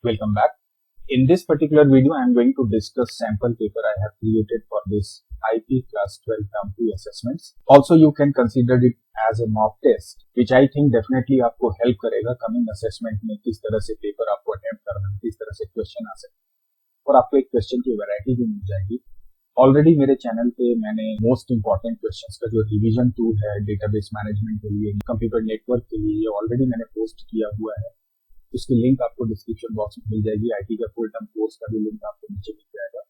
Welcome back. In this particular video, I am going to discuss sample paper I have created for this IP class 12 term 2 assessments. Also, you can consider it as a mock test, which I think definitely आपको help करेगा coming assessment में किस तरह से paper आपको attempt करना है, किस तरह से question आ सकते हैं और आपको एक question की variety भी मिल जाएगी. ऑलरेडी मेरे चैनल पे मैंने मोस्ट इंपॉर्टेंट क्वेश्चंस का जो रिवीजन टूल है डेटाबेस मैनेजमेंट के लिए, कंप्यूटर नेटवर्क के लिए, ये ऑलरेडी मैंने पोस्ट किया हुआ है. उसकी लिंक आपको डिस्क्रिप्शन बॉक्स में मिल जाएगी. आईटी का फुल टर्म कोर्स का भी लिंक आपको नीचे मिल जाएगा.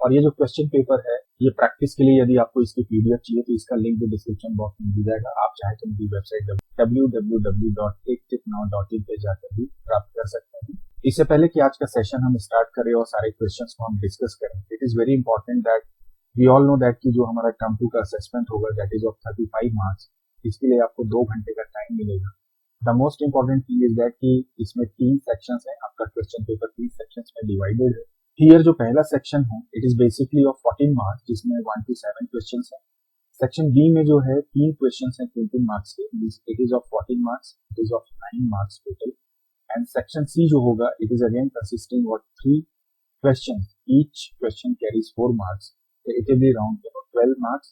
और ये जो क्वेश्चन पेपर है ये प्रैक्टिस के लिए, यदि आपको इसकी पीडीएफ चाहिए तो इसका लिंक भी डिस्क्रिप्शन बॉक्स में मिल जाएगा. आप चाहे तो मेरी वेबसाइट www.techtipnow.in पे जाकर भी प्राप्त कर सकते हैं. इससे पहले कि आज का सेशन हम स्टार्ट करें और सारे क्वेश्चंस को हम डिस्कस करें, it is very important that we all know that कि जो हमारा टर्म 2 का असेसमेंट होगा दैट इज ऑफ 35 मार्क्स, इसके लिए आपको 2 घंटे का टाइम मिलेगा. The most important thing is that कि इसमें 3 सेक्शंस हैं. आपका क्वेश्चन पेपर 3 सेक्शंस में डिवाइडेड है. हियर जो पहला सेक्शन है it is basically of 14 marks, जिसमें 1 to 7 क्वेश्चंस हैं. सेक्शन बी में जो है 3 क्वेश्चंस हैं 3 मार्क्स के. It is of 14 marks, it is of 9 marks total. And section C जो होगा it is again consisting of 3 questions. Each question carries 4 marks. It will be round 12 marks.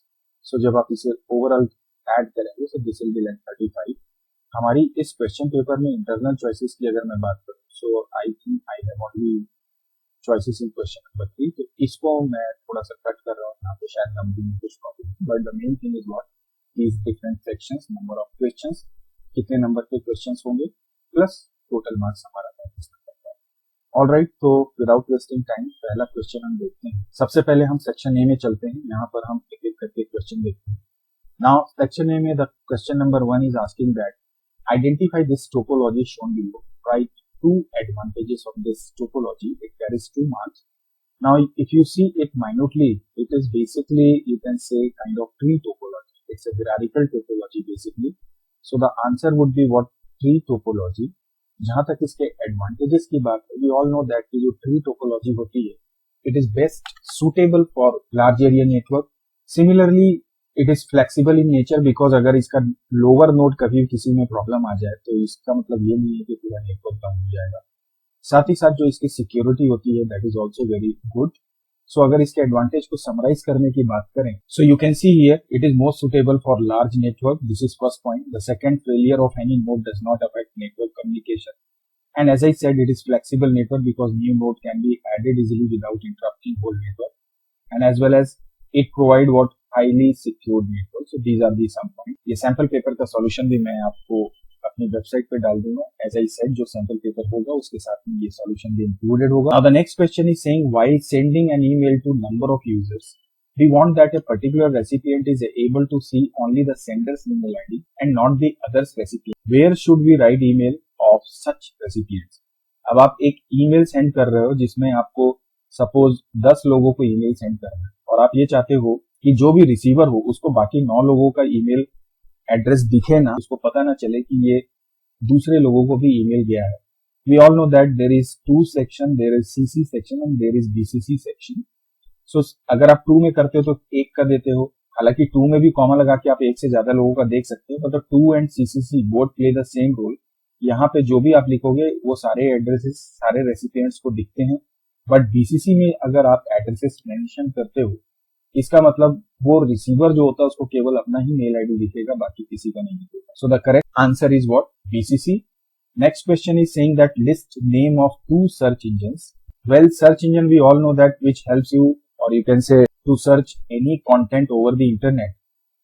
So जब आप इसे ओवरऑल ऐड करेंगे तो this will be like 35. हमारी इस question paper में इंटरनल चॉइसेस की अगर मैं बात करूं, so I think I have only choices in question number 3, तो इसको मैं थोड़ा सा कट कर रहा हूँ यहाँ पे, शायद नंबरिंग में कुछ problem. But the main thing is what these different sections, number of questions, कितने नंबर के क्वेश्चंस होंगे, प्लस टोटल मार्क्स हमारा 35 नंबर का. ऑलराइट, तो विदाउट वेस्टिंग टाइम पहला क्वेश्चन हम देखते हैं. सबसे पहले हम सेक्शन ए में चलते हैं. यहाँ पर हम एक एक करके क्वेश्चन देखते हैं. नाउ सेक्शन ए में the question number 1 is asking that identify this topology shown below. Write 2 advantages of this topology. It carries 2 marks. Now, if you see it minutely, it is basically, you can say, kind of tree topology. It's a hierarchical topology basically. So the answer would be what? Tree topology. जहां तक इसके advantages की बात है, we all know that कि जो tree topology होती है, it is best suitable for large area network. Similarly, it is flexible in nature because अगर इसका लोअर नोड कभी किसी में प्रॉब्लम आ जाए तो इसका मतलब ये नहीं है कि पूरा नेटवर्क डाउन हो जाएगा. साथ ही साथ जो इसकी सिक्योरिटी होती है that is also very good. So अगर इसके एडवांटेज को समराइज करने की बात करें, so you can see here it is most suitable for large network. This is first point. The second, failure of any node does not affect network communication. And as I said, it is flexible network because new node can be added easily without interrupting whole network. And as well as it provide what highly secured network. So these are the some points. ये sample paper का solution भी मैं आपको अपनी website पे डाल दूंगा. As I said, जो सैंपल पेपर होगा उसके साथ में ये सॉल्यूशन भी इंक्लूडेड होगा. Now the next question is saying while sending an email to number of users, we want that a particular recipient is able to see only the sender's email ID and not the other's recipient. Where should we write email of such recipients? अब आप एक email send कर रहे हो जिसमें आपको suppose 10 लोगों को ईमेल सेंड करना है और आप ये चाहते हो कि जो भी रिसीवर हो उसको बाकी 9 लोगों का ईमेल एड्रेस दिखे ना, उसको पता ना चले कि ये दूसरे लोगों को भी ईमेल गया है. We all know that there is 2 section, there is CC section and there is BCC section. So अगर आप 2 में करते हो तो 1 का देते हो. हालांकि 2 में भी कॉमा लगा के आप 1 से ज्यादा लोगों का देख सकते हो, but 2 and CCC both play the same role. यहाँ पे जो भी आप लिखोगे वो सारे एड्रेसेस सारे रेसिपिएंट्स को दिखते हैं. बट बीसीसी में अगर आप एड्रेसेस मेंशन करते हो, इसका मतलब वो रिसीवर जो होता है उसको केवल अपना ही मेल आईडी दिखेगा, बाकी किसी का नहीं दिखेगा. So the correct answer is what? BCC. Next question is saying that list name of 2 search engines. Well, search engine we all know that which helps you और you can say to search any content over the internet.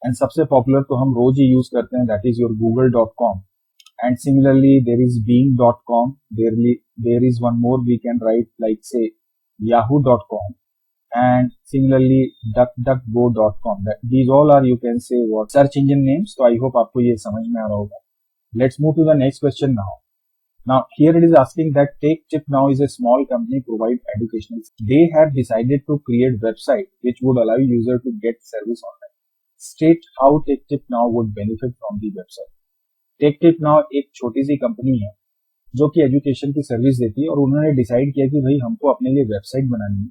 And सबसे popular तो हम रोज ही use करते हैं, that is your google.com. And similarly, there is bing.com. There is one more we can write like say yahoo.com. And similarly, duckduckgo.com. These all are, you can say, what search engine names. So I hope आपको ये समझ में आ रहा होगा. Let's move to the next question now. Now here it is asking that TechTipNow is a small company provide educational. They have decided to create website which would allow user to get service online. State how TechTipNow would benefit from the website. TechTipNow एक छोटी सी company है जो कि education की service देती है और उन्होंने डिसाइड किया कि भाई हमको अपने लिए वेबसाइट बनानी है.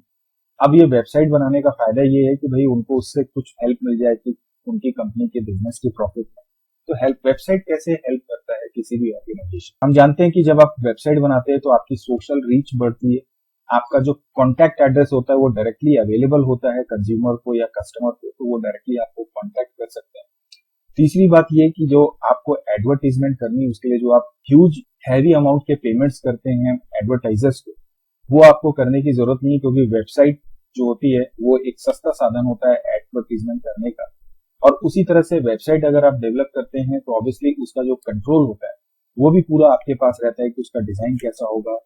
अब ये वेबसाइट बनाने का फायदा ये है कि भाई उनको उससे कुछ हेल्प मिल जाए कि उनकी कंपनी के बिजनेस की प्रॉफिट में. तो हेल्प वेबसाइट कैसे हेल्प करता है किसी भी ऑर्गेनाइजेशन। हम जानते हैं कि जब आप वेबसाइट बनाते हैं तो आपकी सोशल रीच बढ़ती है, आपका जो कॉन्टैक्ट एड्रेस होता है वो डायरेक्टली अवेलेबल होता है कंज्यूमर को या कस्टमर को, तो वो डायरेक्टली आपको कॉन्टैक्ट कर सकते हैं। तीसरी बात ये कि जो आपको एडवर्टीजमेंट करनी है उसके लिए जो आप ह्यूज हैवी अमाउंट के पेमेंट्स करते हैं एडवर्टाइजर्स को, वो आपको करने की जरूरत नहीं है, क्योंकि वेबसाइट जो होती है वो एक सस्ता साधन होता है एडवर्टीजमेंट करने का। और उसी तरह से वेबसाइट अगर आप डेवलप करते हैं तो ऑब्वियसली उसका जो कंट्रोल होता है वो भी पूरा आपके पास रहता है कि उसका डिजाइन कैसा होगा,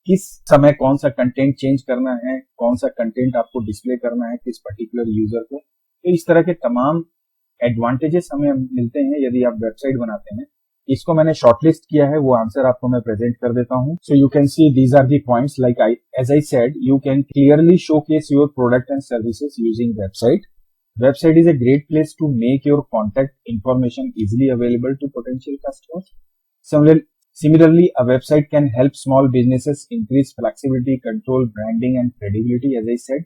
किस समय कौन सा कंटेंट चेंज करना है, कौन सा कंटेंट आपको डिस्प्ले करना है किस पर्टिकुलर यूजर को। तो इस तरह के तमाम एडवांटेजेस हमें मिलते हैं यदि आप वेबसाइट बनाते हैं। इसको मैंने शॉर्टलिस्ट किया है, वो आंसर आपको मैं प्रेजेंट कर देता हूं। So you can see these are the points like as I said, you can clearly showcase your product and services using website. Website is a great place to make your contact information easily available to potential customers. Similarly, a website can help small businesses increase flexibility, control, branding, and credibility, as I said.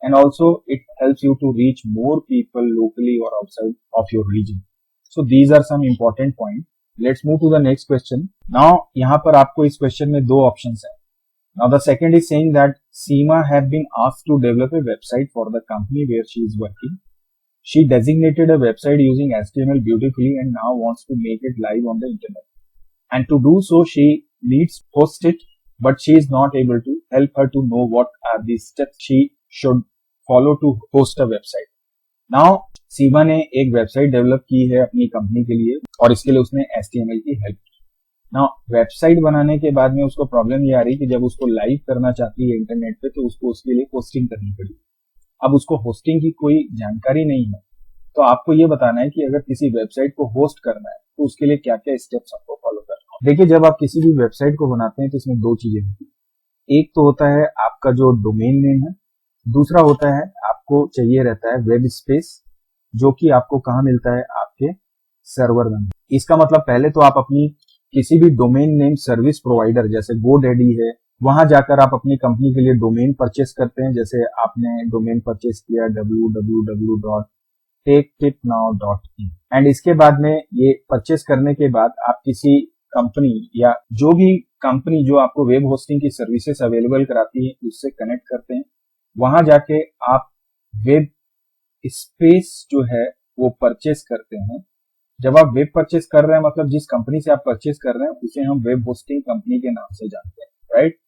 And also, it helps you to reach more people locally or outside of your region. So, these are some important points. Let's move to the next question. Now, यहाँ पर आपको इस question में दो options हैं. Now, the second is saying that Seema had been asked to develop a website for the company where she is working. She designated a website using HTML beautifully and now wants to make it live on the internet. And to do so, she needs to host it, but she is not able to. Help her to know what are the steps she should follow to host a website. Now, सीमा ने एक website develop की है अपनी company के लिए और इसके लिए उसने HTML की हेल्प की। Now, वेबसाइट बनाने के बाद में उसको प्रॉब्लम ये आ रही कि जब उसको लाइव करना चाहती है इंटरनेट पे तो उसको उसके लिए होस्टिंग करनी पड़ी। अब उसको होस्टिंग की कोई जानकारी नहीं है, तो आपको ये बताना है कि अगर किसी वेबसाइट को होस्ट करना है तो उसके लिए क्या क्या स्टेप्स आपको फॉलो करना है। देखिए, जब आप किसी भी वेबसाइट को बनाते हैं तो इसमें दो चीजें होती है। एक तो होता है आपका जो डोमेन नेम है, दूसरा होता है आपको चाहिए रहता है वेब स्पेस, जो कि आपको कहाँ मिलता है, आपके सर्वर में। इसका मतलब पहले तो आप अपनी किसी भी डोमेन नेम सर्विस प्रोवाइडर जैसे GoDaddy है, वहां जाकर आप अपनी कंपनी के लिए डोमेन परचेस करते हैं। जैसे आपने डोमेन परचेस किया www.taketipnow.in एंड इसके बाद में ये परचेस करने के बाद आप किसी कंपनी या जो भी कंपनी जो आपको वेब होस्टिंग की सर्विसेज अवेलेबल कराती है उससे कनेक्ट करते हैं। वहां जाके आप वेब स्पेस जो है वो परचेस करते हैं। जब आप वेब परचेस कर रहे हैं मतलब जिस कंपनी से आप परचेस कर रहे हैं उसे हम वेब होस्टिंग कंपनी के नाम से जानते हैं, राइट।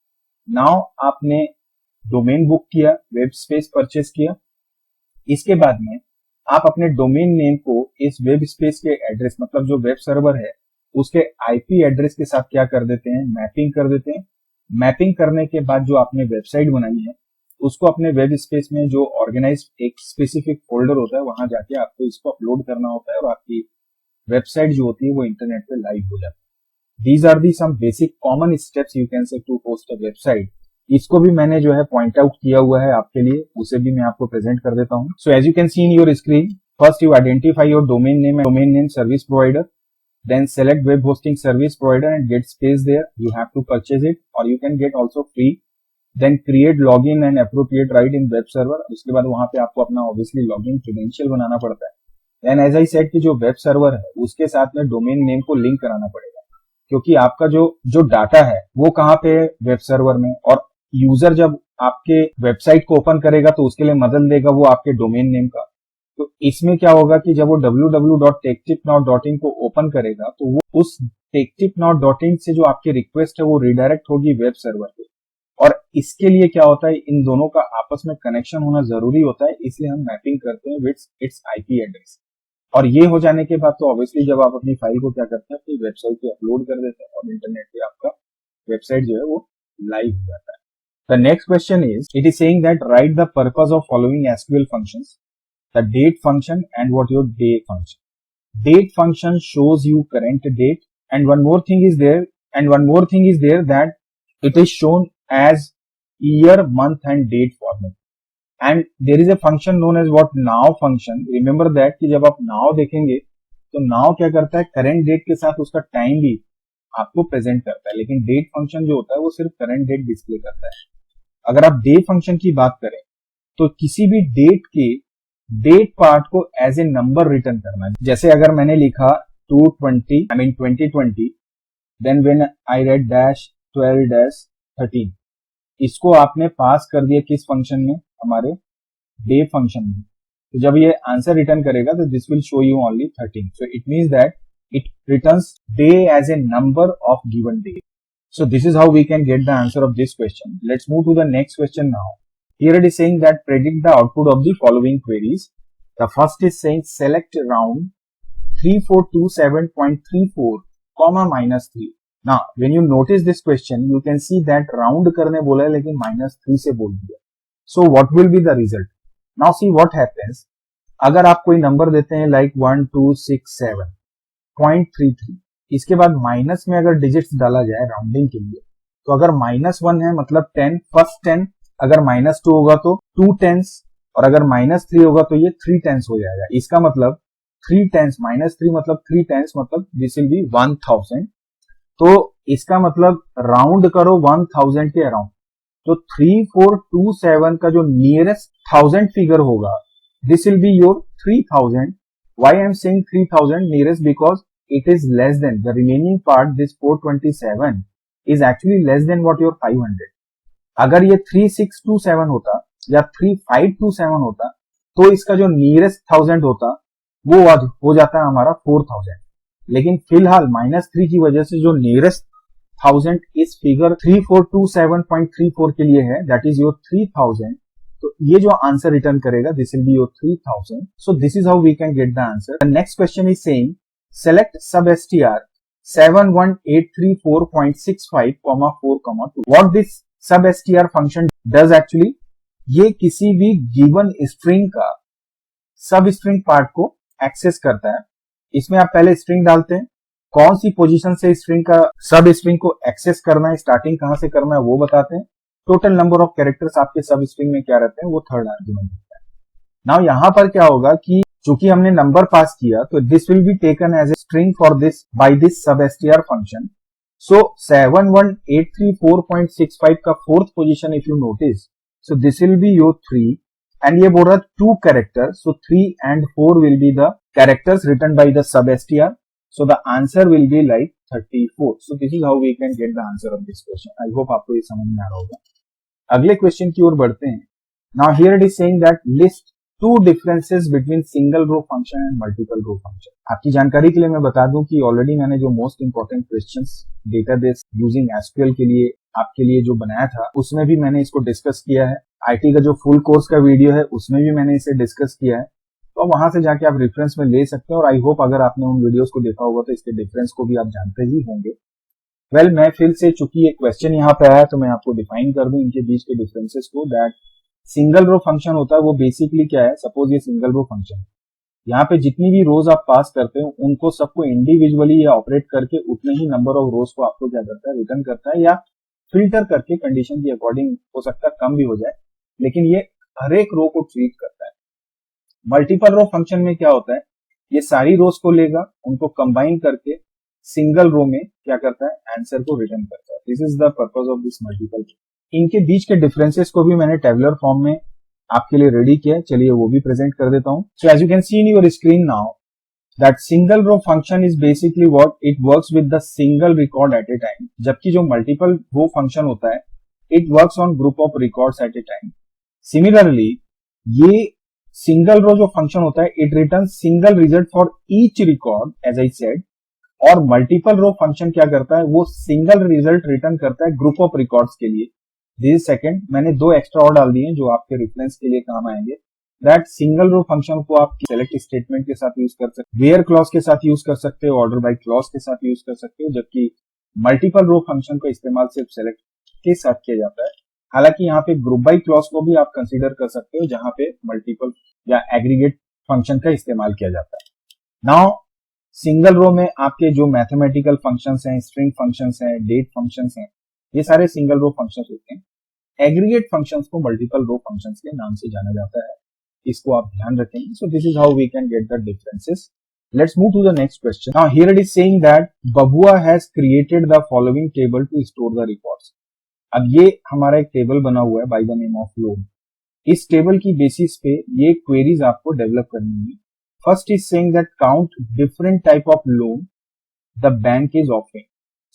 नाउ आपने डोमेन बुक किया, वेब स्पेस परचेस किया, इसके बाद में आप अपने डोमेन नेम को इस वेब स्पेस के एड्रेस मतलब जो वेब सर्वर है उसके आईपी एड्रेस के साथ क्या कर देते हैं, मैपिंग कर देते हैं। मैपिंग करने के बाद जो आपने वेबसाइट बनाई है उसको अपने वेब स्पेस में जो ऑर्गेनाइज एक स्पेसिफिक फोल्डर होता है वहां जाके आपको इसको अपलोड करना होता है और आपकी वेबसाइट जो होती है वो इंटरनेट पे लाइव हो जाती है। These are the some basic common steps you can say to host a website. इसको भी मैंने जो है पॉइंट आउट किया हुआ है आपके लिए, उसे भी मैं आपको प्रेजेंट कर देता हूँ। So as you can see in your screen, first you identify your domain name and domain name service provider, then select web hosting service provider and get space there. You have to purchase it or you can get also free. Then create login and appropriate right in web server. उसके बाद वहां पे आपको अपना obviously login credential बनाना पड़ता है। Then as I said कि जो वेब सर्वर है उसके साथ में डोमेन नेम को लिंक कराना पड़ेगा, क्योंकि आपका जो डाटा है वो कहाँ पे वेब सर्वर में, और यूजर जब आपके वेबसाइट को ओपन करेगा तो उसके लिए मदद लेगा वो आपके डोमेन नेम का। तो इसमें क्या होगा कि जब वो www.taketipnow.in को ओपन करेगा तो वो उस taketipnow.in से जो आपकी रिक्वेस्ट है वो रिडायरेक्ट होगी वेब सर्वर पे, और इसके लिए क्या होता है इन दोनों का आपस में कनेक्शन होना जरूरी होता है, इसलिए हम मैपिंग करते हैं विथ इट्स आईपी एड्रेस। और ये हो जाने के बाद तो ऑब्वियसली जब आप अपनी फाइल को क्या करते हैं अपनी वेबसाइट पे अपलोड कर देते हैं और इंटरनेट पे आपका वेबसाइट जो है वो लाइव हो जाता है। The next question is, it is saying that write the purpose of following SQL functions, the date function and what your day function. Date function shows you current date and one more thing is there that it is shown as year, month and date format. And there is a function known as what now function. Remember that कि जब आप now देखेंगे तो now क्या करता है, current date के साथ उसका टाइम भी आपको प्रेजेंट करता है, लेकिन डेट फंक्शन जो होता है वो सिर्फ करंट डेट डिस्प्ले करता है। अगर आप डे फंक्शन की बात करें तो किसी भी डेट के डेट पार्ट को एज ए नंबर रिटर्न करना है। जैसे अगर मैंने लिखा 220 I mean 2020, then when I read dash 12 dash 13, इसको आपने पास कर दिया किस फंक्शन में, हमारे डे फंक्शन में। तो जब ये आंसर रिटर्न करेगा तो this will show you only 13, so it means that it returns day as a number of given day. So this is how we can get the answer of this question. Let's move to the next question now. Here it is saying that predict the output of the following queries. The first is saying select round 3427.34 comma minus 3. Now when you notice this question, you can see that round करने बोला है लेकिन -3 से बोल दिया. So what will be the result? Now see what happens. अगर आप कोई नंबर देते हैं like 1 2 6 7 0.33, इसके बाद माइनस में अगर डिजिट्स डाला जाए राउंडिंग के लिए, तो अगर -1 है मतलब 10, फर्स्ट 10, अगर -2 होगा तो 2 10s, और अगर -3 होगा तो ये 3 10s हो जाएगा। इसका मतलब 3 10s -3 मतलब 3 10s मतलब दिस विल बी 1000। तो इसका मतलब राउंड करो 1000 के अराउंड, तो 3427 का जो नियरेस्ट 1000 फिगर होगा this will be your 3000। Why I am saying 3000 nearest? Because it is less than the remaining part. This 427 is actually less than what your 500. अगर ये 3627 होता या 3527 होता तो इसका जो नियरेस्ट 1000 होता वो हो जाता है हमारा 4000। लेकिन फिलहाल -3 की वजह से जो नियरेस्ट 1000 इस फिगर 3427.34 के लिए है, दैट इज योर 3000। तो ये जो आंसर रिटर्न करेगा this will be your 3000। So this is how we can get the answer. The next question is saying select sub str 71834.65, 4, 2। What this sub str function does actually, ये किसी भी given string का सब string part को access करता है। इसमें आप पहले स्ट्रिंग डालते हैं, कौन सी पोजीशन से स्ट्रिंग का सब स्ट्रिंग को एक्सेस करना है, स्टार्टिंग कहां से करना है वो बताते हैं। टोटल नंबर ऑफ कैरेक्टर्स आपके सब स्ट्रिंग में क्या रहते हैं वो थर्ड आर्गुमेंट होता है। नाउ यहां पर क्या होगा कि चूंकि हमने नंबर पास किया तो this will be taken as a string for this by this sub str function. So 71834.65 का fourth position if you notice, so this will be your 3, and ये बोल रहा है 2 character, so 3 and 4 will be the characters written by the sub str। So the answer will be like 34. So this is how we can get the answer of this question. I hope आपको ये समझ में आ रहा होगा। अगले question की ओर बढ़ते हैं। Now here it is saying that list 2 differences between single row function and multiple row function. आपकी जानकारी के लिए मैं बता दूं कि ऑलरेडी मैंने जो most important questions database using SQL के लिए आपके लिए जो बनाया था उसमें भी मैंने इसको डिस्कस किया है। आईटी का जो फुल कोर्स का वीडियो है उसमें भी मैंने इसे डिस्कस किया है, तो वहां से जाके आप रेफरेंस में ले सकते हैं। और आई होप अगर आपने उन वीडियोस को देखा होगा तो इसके डिफरेंस को भी आप जानते ही होंगे। वेल मैं फिर से चूंकि एक क्वेश्चन यहाँ पे आया तो मैं आपको डिफाइन कर दूं इनके बीच के डिफरेंसेस को। दैट सिंगल रो फंक्शन होता है वो बेसिकली क्या है, सपोज ये सिंगल रो फंक्शन है, यहाँ पे जितनी भी रोज आप पास करते हो उनको सबको इंडिविजुअली या ऑपरेट करके उतने ही नंबर ऑफ रोज को आपको क्या करता है, रिटर्न करता है, या फिल्टर करके कंडीशन के अकॉर्डिंग हो सकता है कम भी हो जाए, लेकिन ये हर एक रो को ट्रीट करता है। मल्टीपल रो फंक्शन में क्या होता है, ये सारी रोज को लेगा, उनको कंबाइन करके सिंगल रो में क्या करता है, आंसर को रिटर्न करता है। This is the purpose of this multiple. इनके बीच के डिफरेंसेस को भी मैंने टेबुलर फॉर्म में आपके लिए रेडी किया है, चलिए वो भी प्रेजेंट कर देता हूं। So as you can see in your screen now that single row function is basically what it works with the single record at a time, जबकि जो मल्टीपल रो फंक्शन होता है it works on group of records at a time. Similarly ये single row जो function होता है it return single result for each record as I said, और multiple row function क्या करता है, वो सिंगल रिजल्ट रिटर्न करता है ग्रुप ऑफ रिकॉर्ड्स के लिए। दिस सेकंड मैंने 2 एक्स्ट्रा और डाल दिए जो आपके रेफरेंस के लिए काम आएंगे। दैट सिंगल रो फंक्शन को आप सेलेक्ट स्टेटमेंट के साथ यूज कर सकते हो, वेयर क्लॉज के साथ यूज कर सकते हो, ऑर्डर बाय क्लॉज के साथ यूज कर सकते हो, जबकि मल्टीपल रो फंक्शन का इस्तेमाल सिर्फ सेलेक्ट के साथ किया जाता है। हालांकि यहाँ पे ग्रुप बाय क्लॉज को भी आप कंसीडर कर सकते हो जहां पे मल्टीपल या एग्रीगेट फंक्शन का इस्तेमाल किया जाता है। नाउ सिंगल रो में आपके जो मैथमेटिकल फंक्शंस हैं, स्ट्रिंग फंक्शंस हैं, डेट फंक्शंस हैं, ये सारे सिंगल रो फंक्शंस होते हैं। एग्रीगेट फंक्शंस को मल्टीपल रो फंक्शंस के नाम से जाना जाता है, इसको आप ध्यान रखेंगे। So this is how we can get the differences. Let's move to the next question. Now here it is saying that Babua has created the following table to store the records. अब ये हमारा एक table बना हुआ है bye the name of load. इस table की basis पे ये क्वेरीज आपको डेवलप करनी है। First is saying that count different type of loan the bank is offering.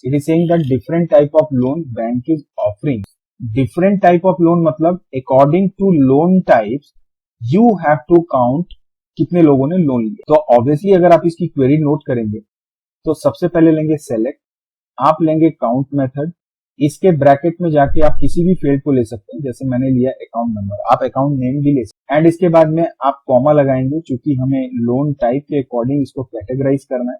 It is saying that different type of loan bank is offering. Different type of loan मतलब according to loan types you have to count कितने लोगों ने loan लिया. तो obviously अगर आप इसकी query note करेंगे तो सबसे पहले लेंगे सेलेक्ट, आप लेंगे काउंट मेथड, इसके ब्रैकेट में जाके आप किसी भी फील्ड को ले सकते हैं, जैसे मैंने लिया अकाउंट नंबर, आप अकाउंट नेम भी ले सकते हैं, एंड इसके बाद में आप कॉमा लगाएंगे क्योंकि हमें लोन टाइप के अकॉर्डिंग इसको कैटेगराइज करना है.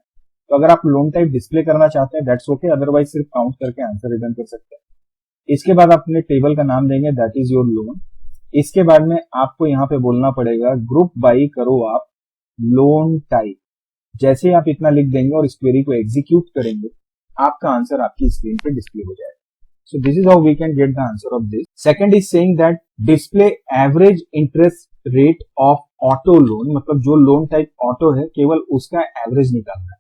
तो अगर आप लोन टाइप डिस्प्ले करना चाहते हैं दैट्स ओके, अदरवाइज सिर्फ काउंट करके आंसर रिटर्न कर सकते हैं. इसके बाद आप अपने टेबल का नाम देंगे दैट इज योर लोन. इसके बाद में आपको यहाँ पे बोलना पड़ेगा ग्रुप बाई करो आप लोन टाइप. जैसे आप इतना लिख देंगे और इस क्वेरी को एग्जीक्यूट करेंगे आपका आंसर आपकी स्क्रीन पे डिस्प्ले हो जाएगा. So this is how we can get the answer of this. Second is saying that display average interest rate of auto loan, मतलब जो लोन टाइप ऑटो है केवल उसका एवरेज निकालना है.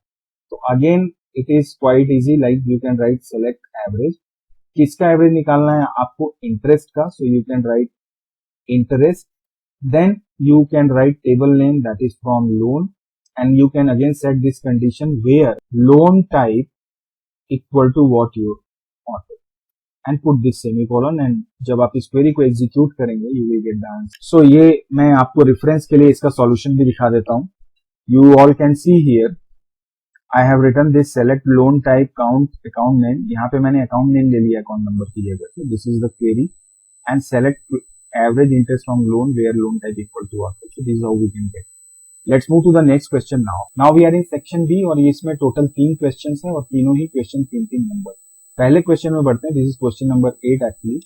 तो again it is quite easy, like you can write select average. किसका average निकालना है आपको? इंटरेस्ट का. So you can write interest, then you can write table name that is from loan, and you can again set this condition where loan type equal to what your auto and put this semicolon, and जब आप इस query को execute करेंगे you will get the answer. So ये मैं आपको reference के लिए इसका सॉल्यूशन भी दिखा देता हूँ. You all can see here I have written this select loan type count account name. यहाँ पे मैंने अकाउंट नेम ले लिया अकाउंट नंबर की जगह से. This is the query and select average interest from loan where loan type equal to what. So this is how we can get. Let's move to the next question now. Now we are in section B और इसमें total 3 question है और तीनों ही question 3 नंबर. पहले question में बढ़ते हैं. This is question number 8 actually.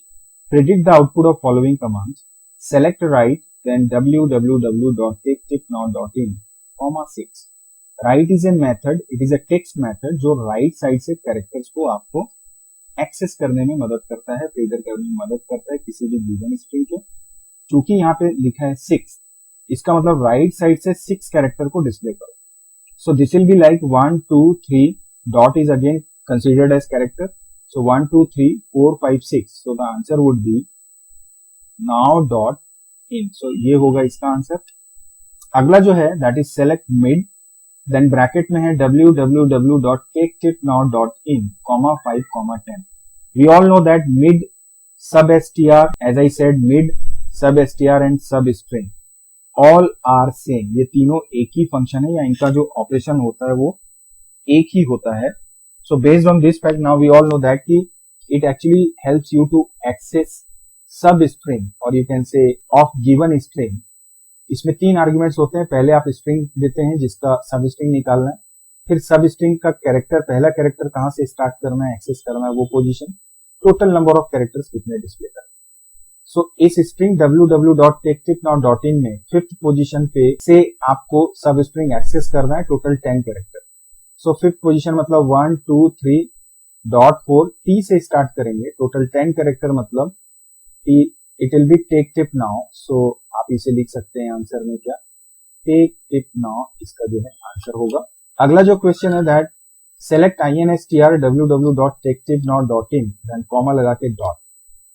Predict the output of following commands. Select right then www.taketipnow.in, 6. Right is a method, it is a text method जो राइट साइड से कैरेक्टर्स को आपको एक्सेस करने में मदद करता है, फिल्टर करने में मदद करता है किसी भी गिवन स्ट्रिंग के. चूंकि यहाँ पे लिखा है 6, इसका मतलब राइट साइड से 6 कैरेक्टर को डिस्प्ले करो. सो this will be like 1 2 3 dot is again considered as character. So 1 2 3 4 5 6. So the answer would be now dot in. So ये होगा इसका आंसर. अगला जो है that is select mid, then bracket में है www.taketipnow.in, 5, 10. We all know that mid, sub str, as I said, mid, sub str and sub string all are same. ये तीनों एक ही फंक्शन है या इनका जो ऑपरेशन होता है वो एक ही होता है. So based on this fact, now we all know that it actually helps you to access substring or you can say of given string. इसमें 3 आर्ग्यूमेंट्स होते हैं. पहले आप स्ट्रिंग देते हैं जिसका सबस्ट्रिंग निकालना है, फिर सबस्ट्रिंग का कैरेक्टर, पहला कैरेक्टर कहां से स्टार्ट करना है, एक्सेस करना है वो position, total number of characters कितने डिस्प्ले करना है. सो इस स्ट्रिंग www.taketipnow.in में 5th पोजीशन पे से आपको सबस्ट्रिंग एक्सेस करना है, टोटल 10 कैरेक्टर. सो 5th पोजीशन मतलब 1 2 3 डॉट 4, टी से स्टार्ट करेंगे, टोटल 10 कैरेक्टर मतलब T, it will be tech tip now. So आप इसे लिख सकते हैं आंसर में क्या, टेक टिप नाउ, इसका जो है आंसर होगा. अगला जो क्वेश्चन है that select INSTR www.taketipnow.in, then comma लगा के dot.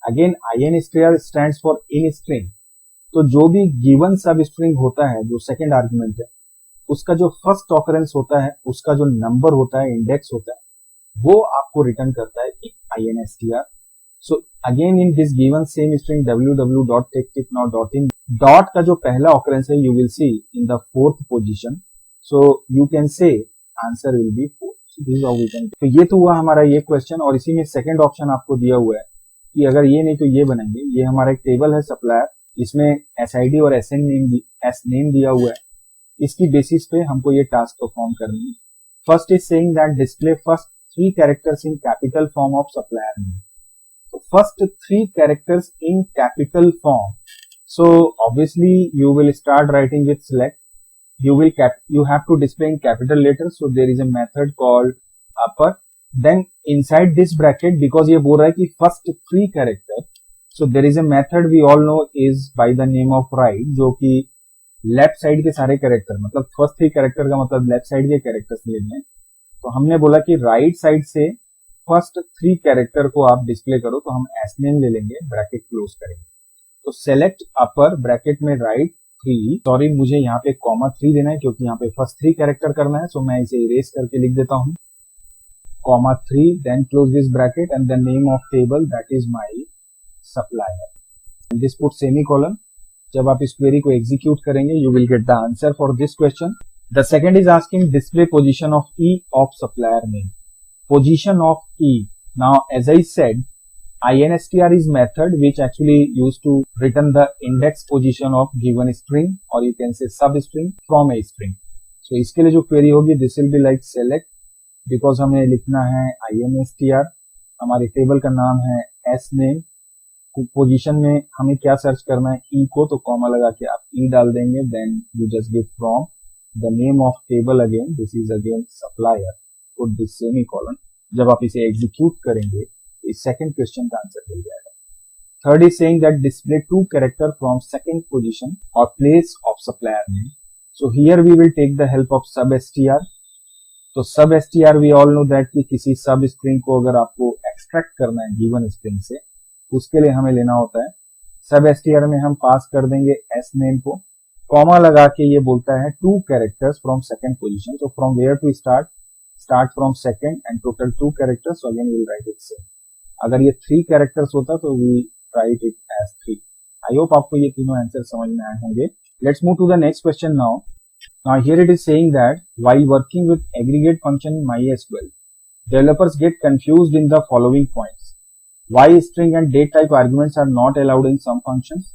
Again INSTR stands for in string. तो जो भी गिवन सब स्ट्रिंग होता है, जो सेकेंड आर्ग्यूमेंट है, उसका जो फर्स्ट ऑकरेंस होता है, उसका जो नंबर होता है, इंडेक्स होता है, वो आपको रिटर्न करता है INSTR. So again in this given same string www.taketipnow.in, dot का जो पहला ऑकरेंस है you will see in the 4th position. So you can say answer will be 4. This is how we can. तो ये तो हुआ हमारा ये क्वेश्चन, और इसी में सेकंड ऑप्शन आपको दिया हुआ है कि अगर ये नहीं तो ये बनाएंगे. ये हमारा एक टेबल है सप्लायर, इसमें SID और SN नेम दिया हुआ है. इसकी बेसिस पे हमको ये टास्क परफॉर्म करनी है. First is saying that display first 3 characters in capital form of supplier name. तो first 3 characters in capital form. So obviously you will start writing with select. you have to display in capital letters. So there is a method called upper. Then inside this bracket, because ये बोल रहा है कि first 3 character, so there is a method we all know is by the name of write, जो कि left side के सारे character, मतलब फर्स्ट 3 कैरेक्टर का मतलब लेफ्ट साइड के कैरेक्टर्स लेने हैं. तो हमने बोला कि राइट साइड से फर्स्ट 3 कैरेक्टर को आप डिस्प्ले करो, तो हम एस नेम ले लेंगे, ब्रैकेट क्लोज करेंगे. तो सेलेक्ट अपर, ब्रैकेट में राइट, 3, सॉरी मुझे यहाँ पे कॉमा 3 देना है क्योंकि यहाँ पे फर्स्ट 3 कैरेक्टर करना है, सो मैं इसे इरेज करके लिख देता हूँ, comma 3, then close this bracket and the name of table that is my supplier, this put semicolon. जब आप इस क्वेरी को एग्जीक्यूट करेंगे you will get the answer for this question. The second is asking display position of E of supplier name, position of E. Now as I said, INSTR is method which actually used to return the index position of given string or you can say substring from a string. So इसके लिए जो query होगी this will be like select, because हमें लिखना है INSTR, हमारे table का नाम है sname, पोजीशन में हमें क्या सर्च करना है e को, तो कॉमा लगा के आप e डाल देंगे, then you just give from the name of table again, this is again supplier, put this semicolon। जब आप इसे एग्जीक्यूट करेंगे इस सेकंड क्वेश्चन का आंसर मिल जाएगा। Third is saying that display 2 character from second position और place of supplier name, so here we will take the help of sub str। तो sub str we all know that कि किसी सब string को अगर आपको एक्सट्रैक्ट करना है गिवन स्ट्रिंग से, उसके लिए हमें लेना होता है सब str में हम पास कर देंगे s नेम को, कॉमा लगा के ये बोलता है 2 characters from second position, so from where to start from second and total 2 characters, so again we will write it same। अगर ये 3 कैरेक्टर्स होता तो we write it as 3। I hope आपको ये तीनों आंसर समझ में आए होंगे। Let's move to the next question now. Now here it is saying that while working with aggregate function in MySQL, developers get confused in the following points: why string and date type arguments are not allowed in some functions,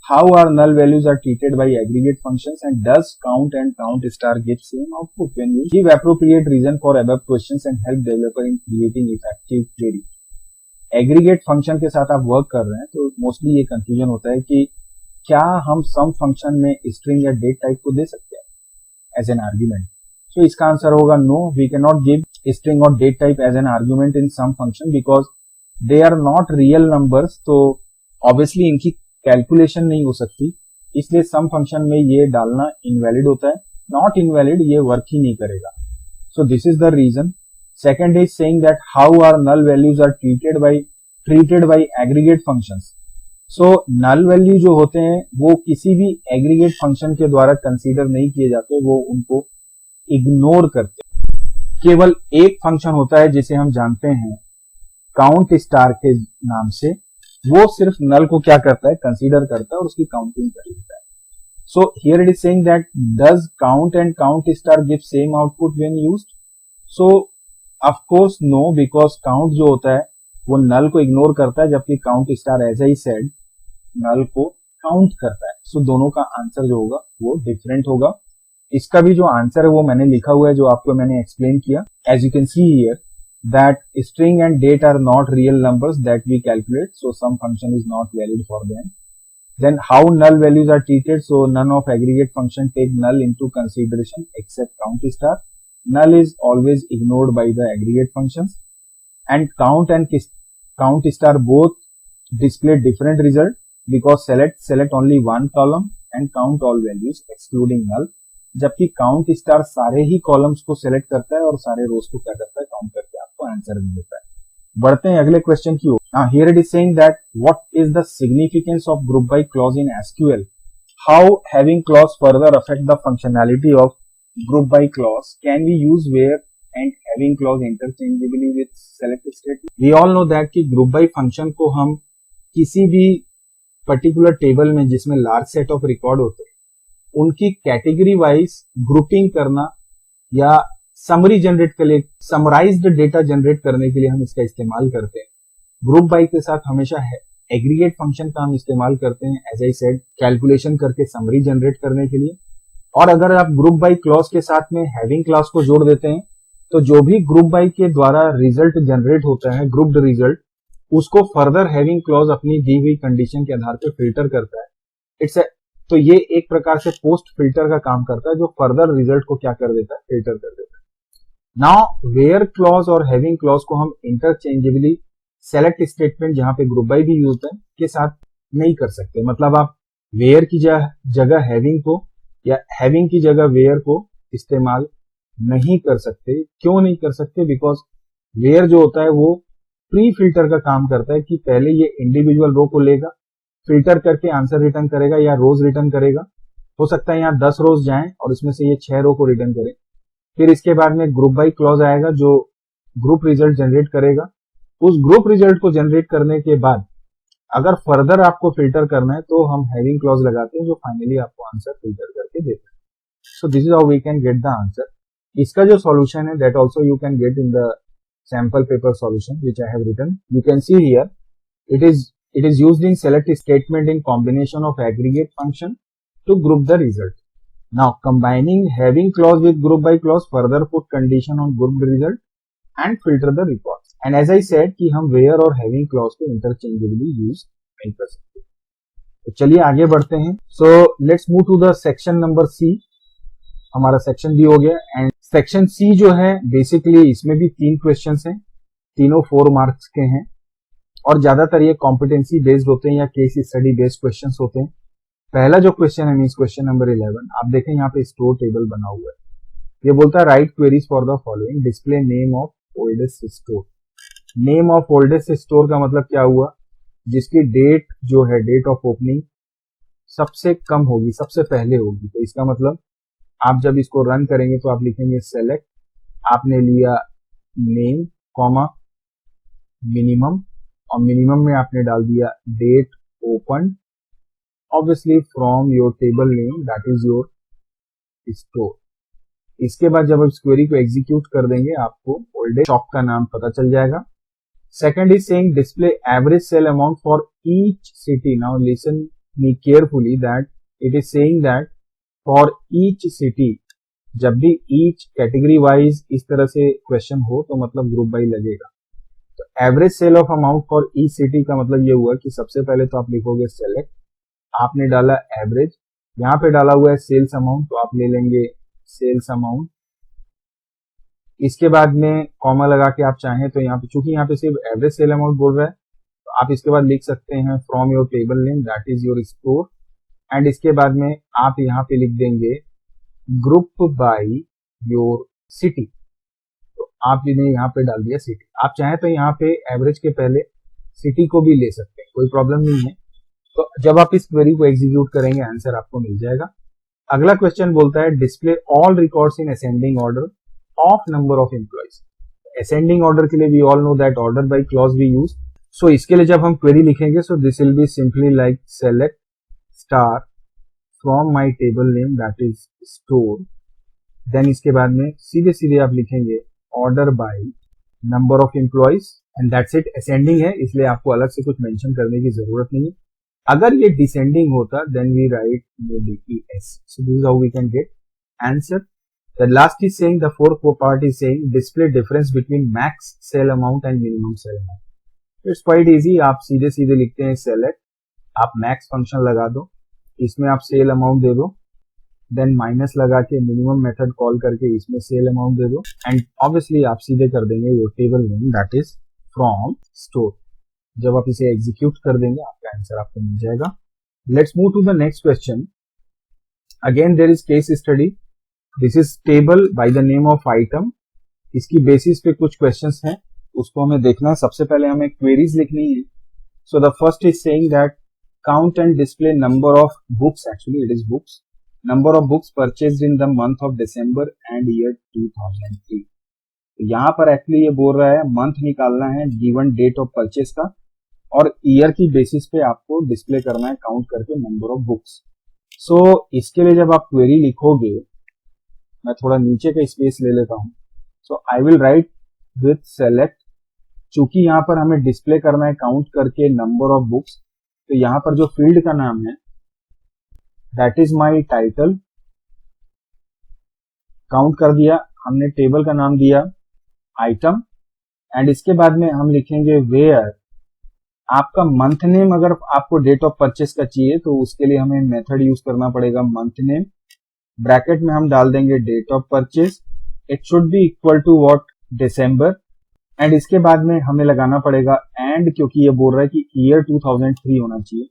how are null values are treated by aggregate functions, and does count and count star give same output when you give appropriate reason for above questions and help developer in creating effective query। Aggregate function के साथ आप work कर रहे हैं तो mostly ये confusion होता है कि क्या हम सम फंक्शन में स्ट्रिंग या डेट टाइप को दे सकते हैं एज एन आर्ग्यूमेंट। सो इसका आंसर होगा no, we can not give string और date type as an argument in sum function because they are not real numbers, तो ऑब्वियसली इनकी कैलकुलेशन नहीं हो सकती, इसलिए सम फंक्शन में ये डालना इनवैलिड होता है। नॉट इनवैलिड, ये वर्क ही नहीं करेगा। So this is the reason. Second is saying that how are null values are treated by aggregate functions। So null value जो होते हैं वो किसी भी aggregate function के द्वारा कंसीडर नहीं किए जाते, वो उनको इग्नोर करते हैं। केवल एक फंक्शन होता है जिसे हम जानते हैं काउंट स्टार के नाम से, वो सिर्फ नल को क्या करता है, कंसीडर करता है और उसकी काउंटिंग कर लेता है। So here it is saying that does count and count star give same output when used? So of course no, because count जो होता है वो नल को इग्नोर करता है, जबकि count star as I said null को काउंट करता है। सो दोनों का आंसर जो होगा वो डिफरेंट होगा। इसका भी जो आंसर है वो मैंने लिखा हुआ है, जो आपको मैंने एक्सप्लेन किया। As you can see here that string and date are not real numbers that we calculate, so sum function is not valid for them. Then how null values are treated? So none of aggregate function take null into consideration except count star. Null is always ignored by the aggregate functions, and count star both display different result because select only one column and count all values excluding null, जबकि count star सारे ही columns को select करता है और सारे rows को क्या करता है, काउंट करके आपको आंसर भी देता है। बढ़ते हैं अगले क्वेश्चन की ओर। Now here it is saying that what is the significance of group by clause in SQL? How having clause further affect the functionality of group by clause? Can we use where and having clause interchangeably with select statement? We all know that कि group by function को हम किसी भी particular table में जिसमें large set of record होते हैं उनकी कैटेगरी वाइज ग्रुपिंग करना या समरी जनरेट के लिए समराइज्ड डेटा जनरेट करने के लिए हम इसका इस्तेमाल करते हैं। ग्रुप बाय के साथ हमेशा एग्रीगेट फंक्शन का हम इस्तेमाल करते हैं, एज आई सेड कैलकुलेशन करके समरी जनरेट करने के लिए। और अगर आप ग्रुप बाय क्लॉज के साथ में हैविंग क्लॉज को जोड़ देते हैं तो जो भी ग्रुप बाय के द्वारा रिजल्ट जनरेट होता है, ग्रुप्ड रिजल्ट, उसको फर्दर हैविंग क्लॉज अपनी दी हुई कंडीशन के आधार पर फिल्टर करता है। तो ये एक प्रकार से पोस्ट फिल्टर का काम करता है, जो फर्दर रिजल्ट को क्या कर देता है, फिल्टर कर देता है। नाउ वेयर क्लॉज और हैविंग क्लॉज को हम इंटरचेंजेबली सेलेक्ट स्टेटमेंट जहां पे ग्रुप बाय भी यूज है के साथ नहीं कर सकते। मतलब आप वेयर की जगह हैविंग को या हैविंग की जगह वेयर को इस्तेमाल नहीं कर सकते। क्यों नहीं कर सकते? बिकॉज वेयर जो होता है वो प्री फिल्टर का काम करता है कि पहले ये इंडिविजुअल रो को लेगा, फिल्टर करके आंसर रिटर्न करेगा या रोज रिटर्न करेगा, हो सकता है यहाँ 10 रोज जाएं और इसमें से ये 6 रो को रिटर्न करें। फिर इसके बाद में ग्रुप बाई क्लॉज आएगा जो ग्रुप रिजल्ट जनरेट करेगा। उस ग्रुप रिजल्ट को जनरेट करने के बाद अगर फर्दर आपको फिल्टर करना है तो हम हैविंग क्लॉज लगाते हैं जो फाइनली आपको आंसर फिल्टर करके देता है। So this is how we can get the answer. इसका जो सॉल्यूशन है that also you can get in the sample paper solution which I have written. You can see here it is used in select statement in combination of aggregate function to group the result. Now combining having clause with group by clause further put condition on group result and filter the record. And as I said कि हम where और having clause को interchangeably use नहीं कर सकते। तो चलिए आगे बढ़ते हैं। So let's move to the section number C. हमारा सेक्शन B हो गया एंड सेक्शन C जो है बेसिकली इसमें भी 3 क्वेश्चंस हैं, तीनों 4 मार्क्स के हैं और ज्यादातर ये कॉम्पिटेंसी बेस्ड होते हैं या केस स्टडी बेस्ड क्वेश्चंस होते हैं। पहला जो क्वेश्चन है मींस क्वेश्चन नंबर 11, आप देखें यहाँ पे स्टोर टेबल बना हुआ है। ये बोलता है right queries for the following, display name of oldest store. Name of oldest store का मतलब क्या हुआ, जिसकी डेट जो है डेट ऑफ ओपनिंग सबसे कम होगी, सबसे पहले होगी। तो इसका मतलब आप जब इसको रन करेंगे तो आप लिखेंगे सेलेक्ट, आपने लिया नेम कॉमा मिनिमम और मिनिमम में आपने डाल दिया date open obviously from your table name that is your store. इसके बाद जब आप इस क्वेरी को एग्जीक्यूट कर देंगे आपको ओल्डेस्ट शॉप का नाम पता चल जाएगा। Second is saying display average sale amount for each city. Now listen me carefully that it is saying that for each city, जब भी ईच कैटेगरी वाइज इस तरह से क्वेश्चन हो तो मतलब ग्रुप बाई लगेगा। तो average sale of amount for each city का मतलब ये हुआ कि सबसे पहले तो आप लिखोगे सेलेक्ट, आपने डाला एवरेज, यहाँ पे डाला हुआ है सेल्स अमाउंट तो आप ले लेंगे सेल्स अमाउंट। इसके बाद में कॉमा लगा के आप चाहें तो यहाँ पे, चूंकि यहाँ पे सिर्फ एवरेज सेल अमाउंट बोल रहा है तो आप इसके बाद लिख सकते हैं from your table name that is your store and इसके बाद में आप यहाँ पे लिख देंगे ग्रुप बाय योर सिटी। तो आपने यहाँ पे डाल दिया सिटी। आप चाहें तो यहाँ पे एवरेज के पहले सिटी को भी ले सकते हैं, कोई प्रॉब्लम नहीं है। तो जब आप इस क्वेरी को एग्जीक्यूट करेंगे आंसर आपको मिल जाएगा। अगला क्वेश्चन बोलता है display all records in ascending order of number of employees. Ascending order के लिए we all know that order by clause we use. So इसके लिए जब हम क्वेरी लिखेंगे so this will be simply like select star from my table name that is store. Then इसके बाद में सीधे सीधे आप लिखेंगे order by number of employees and that's it. Ascending है इसलिए आपको अलग से कुछ मेंशन करने की जरूरत नहीं है। अगर ये डिसेंडिंग होता then we write DES। So this is how we can get answer. The last is saying the fourth part is saying display difference between max sell amount and minimum sell amount. It's quite easy, आप सीधे सीधे लिखते हैं select, आप max function लगा दो, इसमें आप सेल अमाउंट दे दो, देन माइनस लगा के मिनिमम मेथड कॉल करके इसमें सेल अमाउंट दे दो एंड ऑब्वियसली आप सीधे कर देंगे your table name that is from store. जब आप इसे एग्जीक्यूट कर देंगे आपका आंसर आपको मिल जाएगा। Let's move to the next question. Again there is case study. This is table by the name of item. इसकी बेसिस पे कुछ क्वेश्चंस हैं, उसको हमें देखना है। सबसे पहले हमें क्वेरीज लिखनी है। So the first is saying that count and display number of books, actually it is books, number of books purchased in the month of December and year 2003। यहाँ पर एक्चुअली ये बोल रहा है मंथ निकालना है गिवन डेट ऑफ परचेज का और ईयर की बेसिस पे आपको डिस्प्ले करना है काउंट करके नंबर ऑफ बुक्स। सो इसके लिए जब आप क्वेरी लिखोगे, मैं थोड़ा नीचे का स्पेस ले लेता हूं। So I will write with select, चूंकि यहाँ पर हमें डिस्प्ले करना है काउंट करके नंबर ऑफ बुक्स, तो यहाँ पर जो फील्ड का नाम है that is my title, count कर दिया हमने, टेबल का नाम दिया आइटम एंड इसके बाद में हम लिखेंगे वेयर। आपका मंथ नेम अगर आपको डेट ऑफ परचेस का चाहिए तो उसके लिए हमें मेथड यूज करना पड़ेगा मंथ नेम, ब्रैकेट में हम डाल देंगे date of purchase, it should be equal to what December and इसके बाद में हमें लगाना पड़ेगा एंड, क्योंकि ये बोल रहा है कि ईयर 2003 होना चाहिए।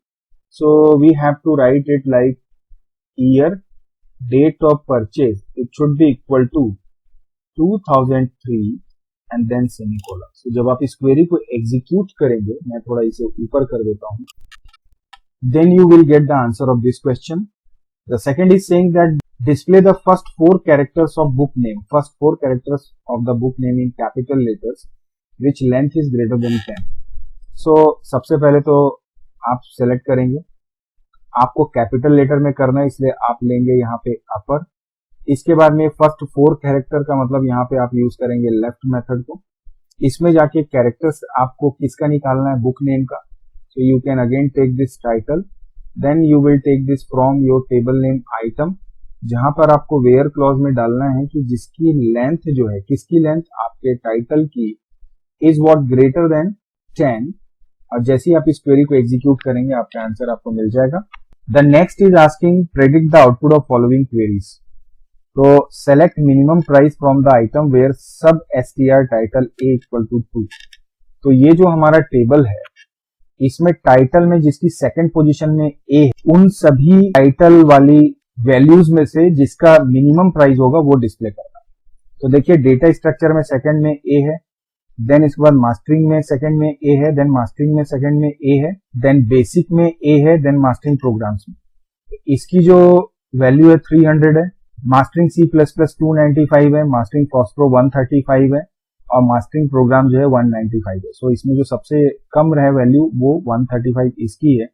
So we have to write it like year date of purchase, it should be equal to 2003 and then semicolon. So जब आप इस क्वेरी को एग्जीक्यूट करेंगे, मैं थोड़ा इसे ऊपर कर देता हूं, then you will get the answer of this question. The second is saying that display the first four characters of book name, first four characters of the book name in capital letters, which length is greater than 10. So सबसे पहले तो आप select करेंगे, आपको capital letter में करना है इसलिए आप लेंगे यहाँ पे अपर। इसके बाद में फर्स्ट फोर कैरेक्टर का मतलब यहाँ पे आप यूज करेंगे लेफ्ट मेथड को। इसमें जाके कैरेक्टर्स आपको किसका निकालना है, बुक नेम का। So you can again take this title, then you will take this from your table name item, जहां पर आपको वेयर क्लॉज में डालना है कि जिसकी लेंथ जो है, किसकी लेंथ आपके टाइटल की इज व्हाट ग्रेटर देन 10। और जैसे ही आप इस क्वेरी को एग्जीक्यूट करेंगे आपका आंसर आपको मिल जाएगा। The next is asking predict the output of following queries. तो select minimum price from the item where sub str title a equal to 2। तो ये जो हमारा टेबल है इसमें टाइटल में जिसकी सेकंड पोजीशन में a है, उन सभी टाइटल वाली वैल्यूज में से जिसका मिनिमम प्राइस होगा वो डिस्प्ले करना। तो देखिए डेटा स्ट्रक्चर में सेकंड में a है, देन इसके बाद मास्टरिंग में सेकंड में a है, देन मास्टरिंग में सेकंड में a है, देन बेसिक में a है, देन मास्टरिंग प्रोग्राम्स में इसकी जो वैल्यू है 300 है, मास्टरिंग C++ 295 है, मास्टरिंग फॉस्प्रो 135 है और मास्टरिंग प्रोग्राम जो है 195 है। सो इसमें जो सबसे कम रहे वैल्यू वो 135 इसकी है।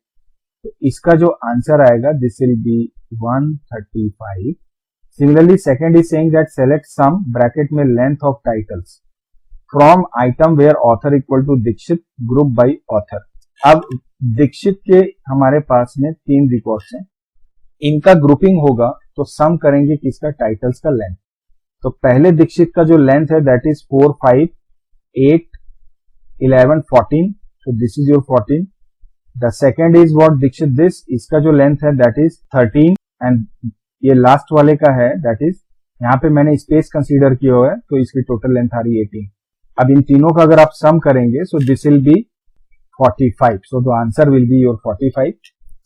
तो इसका जो आंसर आएगा this will be 135। Similarly second is saying that select sum bracket में length of titles from item where author equal to Dikshit group by author. अब दीक्षित के हमारे पास में 3 रिकॉर्ड्स हैं, इनका ग्रुपिंग होगा तो सम करेंगे किसका, टाइटल्स का लेंथ। तो पहले दीक्षित का जो लेंथ है दैट इज 4, 5, 8, 11, 14। तो this is your 14। The second is what दीक्षित दिस, इसका जो लेंथ है दैट इज 13 एंड ये लास्ट वाले का है दैट इज, यहाँ पे मैंने स्पेस कंसीडर किया हुआ है तो इसकी टोटल लेंथ आ रही है 18। अब इन तीनों का अगर आप सम करेंगे सो this will B 45। So the answer will be your 45।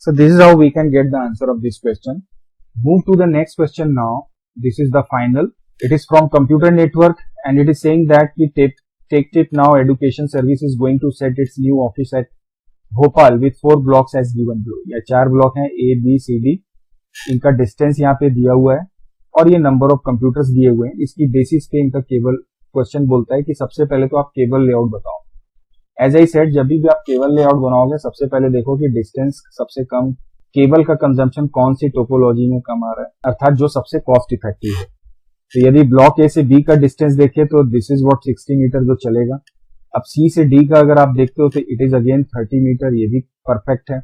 So this is how we can get the answer of this question. Move to the next question now. This is the final. It is from Computer Network and it is saying that the TechTip Now Education Service is going to set its new office at Bhopal with 4 blocks as given below. या 4 block हैं A, B, C, D. इनका distance यहाँ पे दिया हुआ है और ये नंबर ऑफ कंप्यूटर्स दिए हुए हैं। इसकी बेसिस पे इनका केबल क्वेश्चन बोलता है कि सबसे पहले तो आप केबल लेआउट बताओ। एज आई सेड, जब भी आप केबल लेआउट बनाओगे सबसे पहले देखो कि डिस्टेंस सबसे कम, केबल का कंजम्पशन कौन सी टोपोलॉजी में कम आ रहा है, अर्थात जो सबसे कॉस्ट इफेक्टिव है। तो यदि ब्लॉक ए से बी का डिस्टेंस देखें तो दिस इज व्हाट 60 मीटर जो चलेगा। अब सी से डी का अगर आप देखते हो तो इट इज अगेन 30 मीटर, ये भी परफेक्ट है।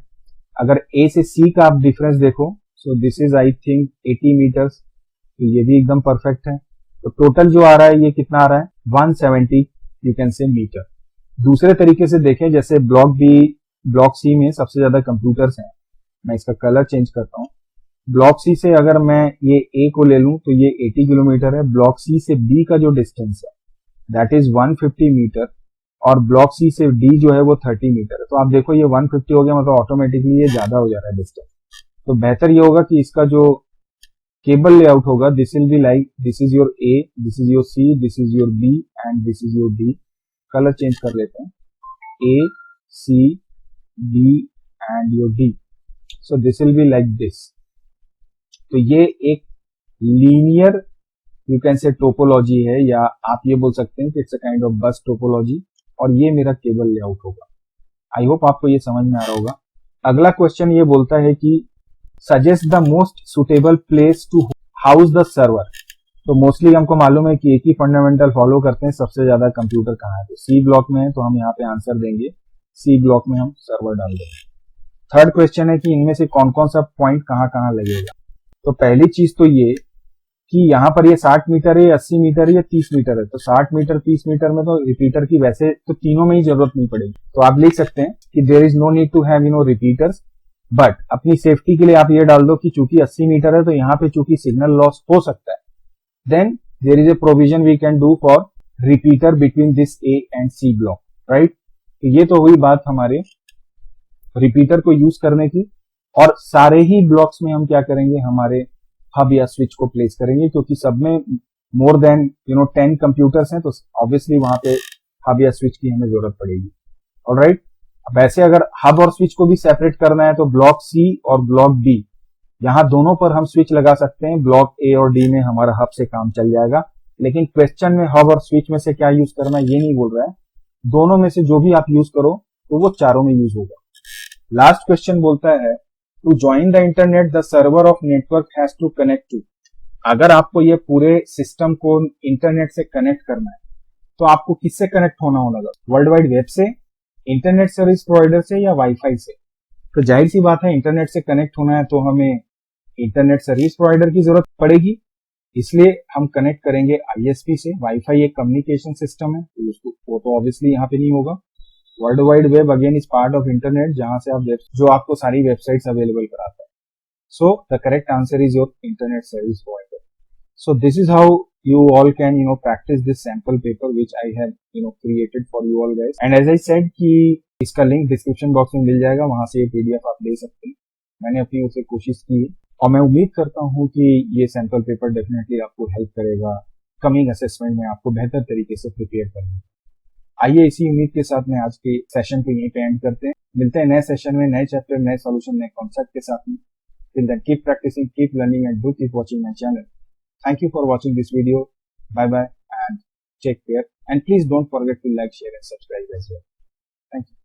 अगर ए से सी का आप डिफरेंस देखो so this is I think 80 meters, तो ये भी एकदम परफेक्ट है। तो टोटल जो आ रहा है ये कितना आ रहा है 170 यू कैन से मीटर। दूसरे तरीके से देखें, जैसे ब्लॉक बी, ब्लॉक सी में सबसे ज्यादा कंप्यूटर्स हैं, मैं इसका कलर चेंज करता हूं। ब्लॉक सी से अगर मैं ये ए को ले लूं तो ये 80 किलोमीटर है। ब्लॉक सी से बी का जो डिस्टेंस है दैट इज 150 मीटर और ब्लॉक सी से डी जो है वो 30 मीटर है। तो आप देखो ये 150 हो गया, मतलब ऑटोमेटिकली ये ज्यादा हो जा रहा है डिस्टेंस। तो बेहतर ये होगा कि इसका जो केबल लेआउट होगा this will be like, this is your A, this is your C, this is your B and this is your D. Colour change कर लेते हैं, A, C, D and your D. So this will be like this. तो ये एक linear you can say topology है, या आप ये बोल सकते हैं कि it's a kind of bus topology, और ये मेरा केबल लेआउट होगा। आई होप आपको ये समझ में आ रहा होगा। अगला क्वेश्चन ये बोलता है कि suggest the most suitable place to house the server. तो मोस्टली हमको मालूम है कि एक ही फंडामेंटल फॉलो करते हैं, सबसे ज्यादा कंप्यूटर कहाँ है। तो सी ब्लॉक में है तो हम यहाँ पे आंसर देंगे सी ब्लॉक में हम सर्वर डाल देंगे। थर्ड क्वेश्चन है कि इनमें से कौन कौन सा पॉइंट कहाँ कहाँ लगेगा। तो पहली चीज तो ये कि यहाँ पर ये 60 मीटर है, 80 मीटर है या 30 मीटर है। तो 60 मीटर 30 मीटर में तो रिपीटर की वैसे तो तीनों में ही जरूरत नहीं पड़ेगी। तो आप लिख सकते हैं कि there is no need to have repeaters, but अपनी सेफ्टी के लिए आप ये डाल दो कि चूंकि 80 मीटर है तो यहाँ पे चूंकि सिग्नल लॉस हो सकता है, then there is a provision we can do for repeater between this A and C block, right? तो ये तो हुई बात हमारे रिपीटर को यूज करने की। और सारे ही ब्लॉक्स में हम क्या करेंगे, हमारे हब या स्विच को प्लेस करेंगे, क्योंकि सब में मोर देन 10 कंप्यूटर्स हैं, तो ऑब्वियसली वहां पे हब या स्विच की हमें जरूरत पड़ेगी। ऑलराइट, अब ऐसे अगर हब और स्विच को भी सेपरेट करना है तो ब्लॉक सी और ब्लॉक बी यहाँ दोनों पर हम स्विच लगा सकते हैं, ब्लॉक ए और डी में हमारा हब से काम चल जाएगा। लेकिन क्वेश्चन में हब और स्विच में से क्या यूज करना ये नहीं बोल रहा है, दोनों में से जो भी आप यूज करो तो वो चारों में यूज होगा। लास्ट क्वेश्चन बोलता है to join the internet the server of network has to connect to. अगर आपको ये पूरे सिस्टम को इंटरनेट से कनेक्ट करना है तो आपको किससे कनेक्ट होना होगा, वर्ल्ड वाइड वेब से, इंटरनेट सर्विस प्रोवाइडर से या वाईफाई से। तो जाहिर सी बात है इंटरनेट से कनेक्ट होना है तो हमें इंटरनेट सर्विस प्रोवाइडर की जरूरत पड़ेगी, इसलिए हम कनेक्ट करेंगे आईएसपी से। वाईफाई एक कम्युनिकेशन सिस्टम है तो उसको वो तो ऑब्वियसली यहाँ पे नहीं होगा। World wide web again is part of internet, जहां से आप जो आपको सारी वेबसाइट्स अवेलेबल कराता है। सो the correct answer is your internet service provider. So this is how you all can practice this sample paper which I have created for you all guys. And as I said कि इसका link description box में मिल जाएगा, वहां से ये PDF आप ले सकते हैं। मैंने अपनी ओर से कोशिश की और मैं उम्मीद करता हूँ कि ये सैंपल पेपर डेफिनेटली आपको हेल्प करेगा कमिंग असेसमेंट में आपको बेहतर तरीके से प्रिपेयर करने। आइए इसी उम्मीद के साथ में आज के सेशन को यहीं पे एंड करते हैं। मिलते हैं नए सेशन में, नए चैप्टर, नए सॉल्यूशन, नए कॉन्सेप्ट के साथ में। Till then, keep practicing, keep learning, and do keep watching my channel. Thank you for watching this video. Bye bye and take care. And please don't forget to like, share and subscribe as well. Thank you.